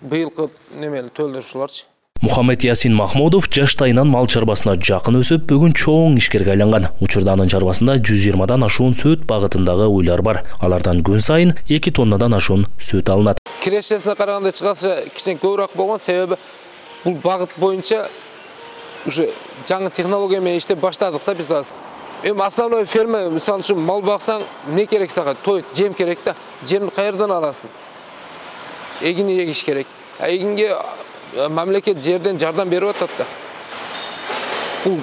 быйылкы немели төлдөшүлөрчү. Мухаммед Ясин Махмудов жаштайынан мал чарбасына жакын өсүп, бүгүн чоң ишкерге айланган. Учурда анын чарбасында 120дан ашуун сөт багытындагы уйлар бар. Алардан күн сайын 2 тоннадан ашуун сөт алынат. Кирешесине караганда чыгасы кичине көбүрөөк болгон, себеби бул багыт боюнча уже жаңы технология менен иштеп баштадык да биз азыр. Эми основной ферма, мисалы үчүн мал баксаң, эмне керек сага? Той, жем керек да. Жемди каерден аласың? Эгин эгиш керек. Эгинге мамлекет жерден жардам берип атат да. Бул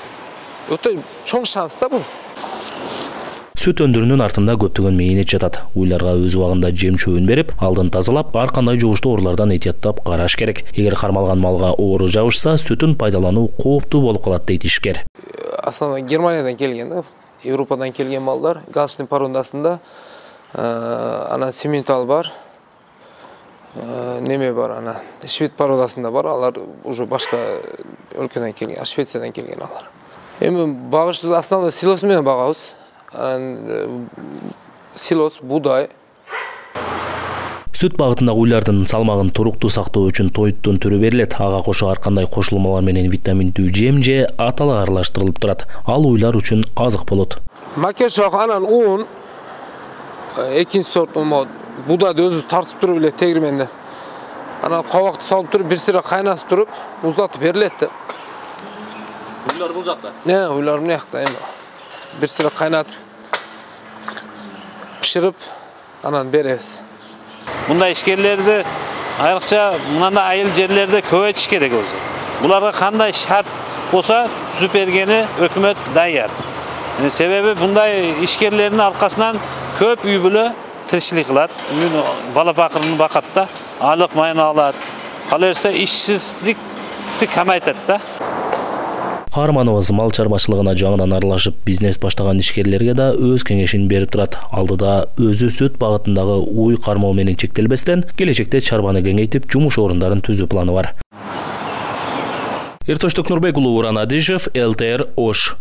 өтө чоң шанс да бул. Сүт өндүрүүнүн артында көптөгөн мээнет жатат. Уйларга өз убагында жем чөбүн берип, алдын тазалап, ар кандай жугуштуу оорулардан этияттап караш керек. Эгер кармалган малга оору жабышса, сүтүн пайдалануу кооптуу болуп калат дейт ишкер. Основной Германиядан келген, Европадан келген малдар, галстин парондасында ана сементал бар. Неме бар, ана швед пародасында бар, алар уже башка өлкөдөн келген, Швециядан келген алар. Эми багышыбыз основной силос менен багабыз. Силос, будай. Сүт багытындагы уйлардын салмагын туруктуу сактоо үчүн тоюттун түрү берилет. Ага кошо ар кандай кошулмалар менен витаминдүү жем же аталы аралаштырылып турат. Ал уйлар үчүн азык болот. Макешок анан ун, экинчи сорт будайды өзү тартып туруп эле тегирменден. Анан кабакты салып туруп, бир сыра кайнатып туруп, уздатып берилет да. Уйлар бул жакта? Уйлар мына жакта эми. Бир сыра кайнатып пиширип, анан беребиз. Мындай ишкерлерди айрыкча мындай айыл жерлерде көбөйтүш керек өзү. Буларга кандай шарт болсо түзүп бергени өкмөт даяр. Себеби мындай ишкерлердин аркасынан көп үй бүлө тиричилик кылат. Бала бакырын бакат да, айлык майын алат. Калерсе ишсиздикти камайтат да. Каарманыбыз мал чарбачылыгына жаңыдан аралашып бизнес баштаган ишкерлерге да өз кеңешин берип турат. Алдыда өзү сүт багытындагы уй кармоо менен чектелбестен, келечекте чарбаны кеңейтип, жумуш орундарын түзүү планы бар. Эртоштук Нурбек уулу, Уран Адишев, ЛТР Ош.